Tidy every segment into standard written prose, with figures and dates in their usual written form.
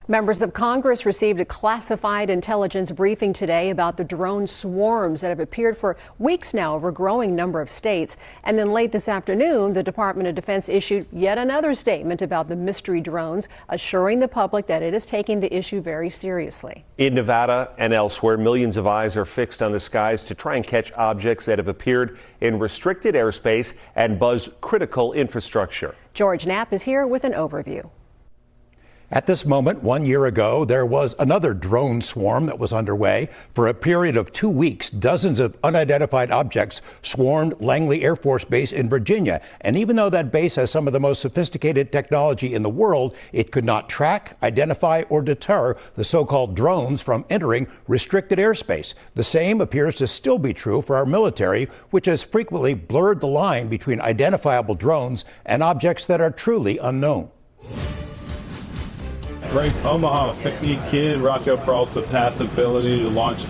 Members of Congress received a classified intelligence briefing today about the drone swarms that have appeared for weeks now over a growing number of states. And then late this afternoon, the Department of Defense issued yet another statement about the mystery drones, assuring the public that it is taking the issue very seriously. In Nevada and elsewhere, millions of eyes are fixed on the skies to try and catch objects that have appeared in restricted airspace and buzz critical infrastructure. George Knapp is here with an overview. At this moment, 1 year ago, there was another drone swarm that was underway. For a period of 2 weeks, dozens of unidentified objects swarmed Langley Air Force Base in Virginia. And even though that base has some of the most sophisticated technology in the world, it could not track, identify, or deter the so-called drones from entering restricted airspace. The same appears to still be true for our military, which has frequently blurred the line between identifiable drones and objects that are truly unknown. Great Omaha Technique Kid, Rockwell Peralta pass ability to launch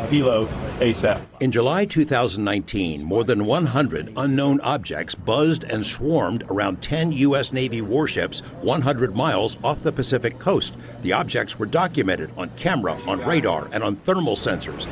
Hilo ASAP. In July 2019, more than 100 unknown objects buzzed and swarmed around 10 U.S. Navy warships 100 miles off the Pacific coast. The objects were documented on camera, on radar, and on thermal sensors.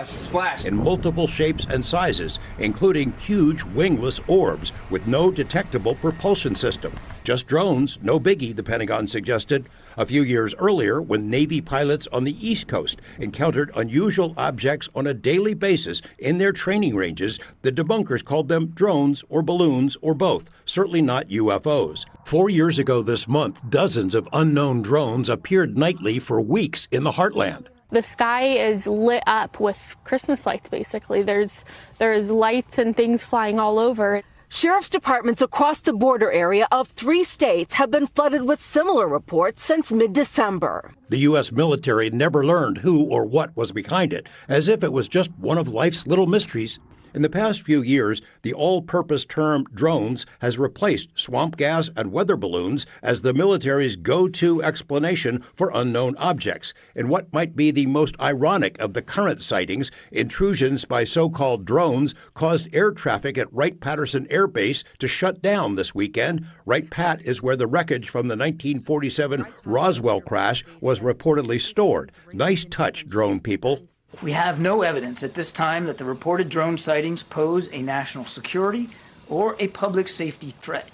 Splash. In multiple shapes and sizes, including huge wingless orbs with no detectable propulsion system. Just drones, no biggie, the Pentagon suggested. A few years earlier, when Navy pilots on the East Coast encountered unusual objects on a daily basis in their training ranges, the debunkers called them drones or balloons or both, certainly not UFOs. 4 years ago this month, dozens of unknown drones appeared nightly for weeks in the heartland. The sky is lit up with Christmas lights, basically. There's lights and things flying all over. Sheriff's departments across the border area of 3 states have been flooded with similar reports since mid-December. The U.S. military never learned who or what was behind it, as if it was just one of life's little mysteries. In the past few years, the all-purpose term drones has replaced swamp gas and weather balloons as the military's go-to explanation for unknown objects. In what might be the most ironic of the current sightings, intrusions by so-called drones caused air traffic at Wright-Patterson Air Base to shut down this weekend. Wright-Pat is where the wreckage from the 1947 Roswell crash was reportedly stored. Nice touch, drone people. We have no evidence at this time that the reported drone sightings pose a national security or a public safety threat,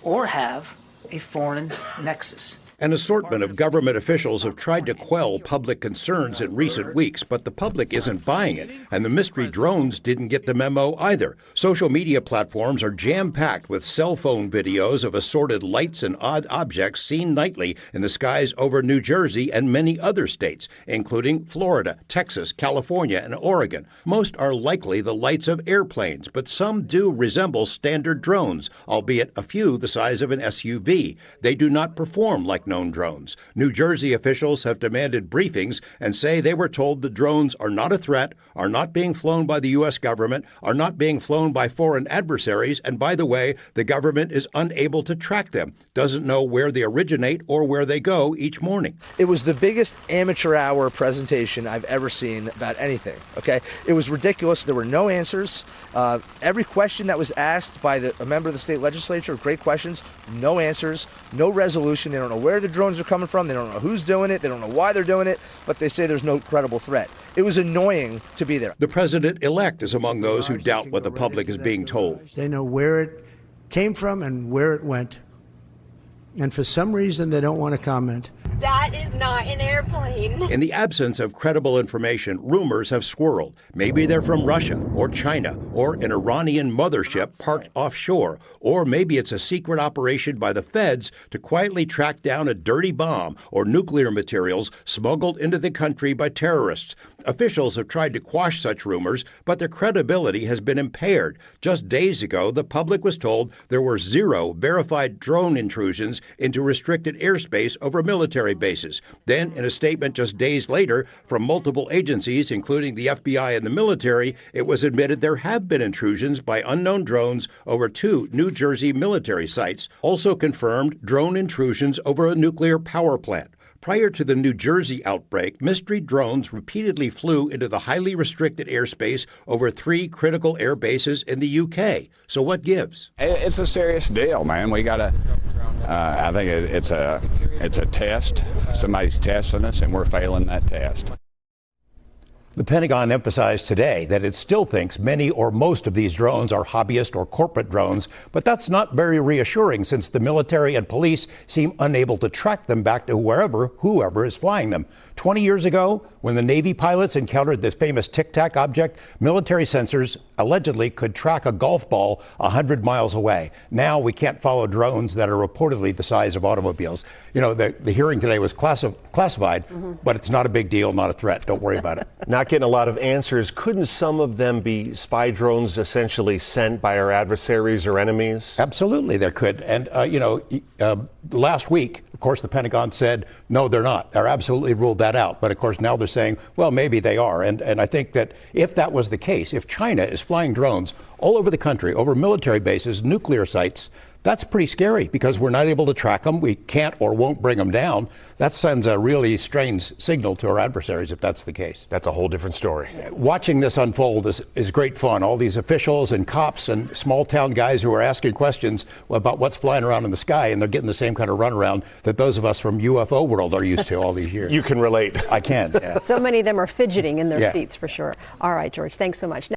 or have a foreign nexus. An assortment of government officials have tried to quell public concerns in recent weeks, but the public isn't buying it, and the mystery drones didn't get the memo either. Social media platforms are jam-packed with cell phone videos of assorted lights and odd objects seen nightly in the skies over New Jersey and many other states, including Florida, Texas, California, and Oregon. Most are likely the lights of airplanes, but some do resemble standard drones, albeit a few the size of an SUV. They do not perform like known drones. New Jersey officials have demanded briefings and say they were told the drones are not a threat, are not being flown by the U.S. government, are not being flown by foreign adversaries, and by the way, the government is unable to track them, doesn't know where they originate or where they go each morning. It was the biggest amateur hour presentation I've ever seen about anything, okay? It was ridiculous. There were no answers. Every question that was asked by a member of the state legislature, great questions, no answers, no resolution. They don't know where the drones are coming from. They don't know who's doing it. They don't know why they're doing it, but they say there's no credible threat. It was annoying to be there. The president-elect is among those who doubt what the public is being told. They know where it came from and where it went. And for some reason, they don't want to comment. That is not an airplane. In the absence of credible information, rumors have swirled. Maybe they're from Russia or China or an Iranian mothership parked offshore. Or maybe it's a secret operation by the feds to quietly track down a dirty bomb or nuclear materials smuggled into the country by terrorists. Officials have tried to quash such rumors, but their credibility has been impaired. Just days ago, the public was told there were 0 verified drone intrusions into restricted airspace over military bases. Then, in a statement just days later from multiple agencies, including the FBI and the military, it was admitted there have been intrusions by unknown drones over 2 New Jersey military sites. Also confirmed drone intrusions over a nuclear power plant. Prior to the New Jersey outbreak, mystery drones repeatedly flew into the highly restricted airspace over 3 critical air bases in the UK. So what gives? It's a serious deal, man. We got to, I think it's a test. Somebody's testing us, and we're failing that test. The Pentagon emphasized today that it still thinks many or most of these drones are hobbyist or corporate drones, but that's not very reassuring since the military and police seem unable to track them back to whoever is flying them. 20 years ago, when the Navy pilots encountered this famous Tic Tac object, military sensors allegedly could track a golf ball 100 miles away. Now we can't follow drones that are reportedly the size of automobiles. You know, the hearing today was classified, but it's not a big deal, not a threat. Don't worry about it. Not getting a lot of answers. Couldn't some of them be spy drones essentially sent by our adversaries or enemies? Absolutely, there could. And, last week, of course, the Pentagon said, no, they're not. They're absolutely ruled that out. But, of course, now they're saying, well, maybe they are. And I think that if that was the case, if China is flying drones all over the country, over military bases, nuclear sites, that's pretty scary because we're not able to track them. We can't or won't bring them down. That sends a really strange signal to our adversaries if that's the case. That's a whole different story. Watching this unfold is great fun. All these officials and cops and small town guys who are asking questions about what's flying around in the sky, and they're getting the same kind of runaround that those of us from UFO world are used to all these years. You can relate. I can. Yeah. So many of them are fidgeting in their seats for sure. All right, George, thanks so much.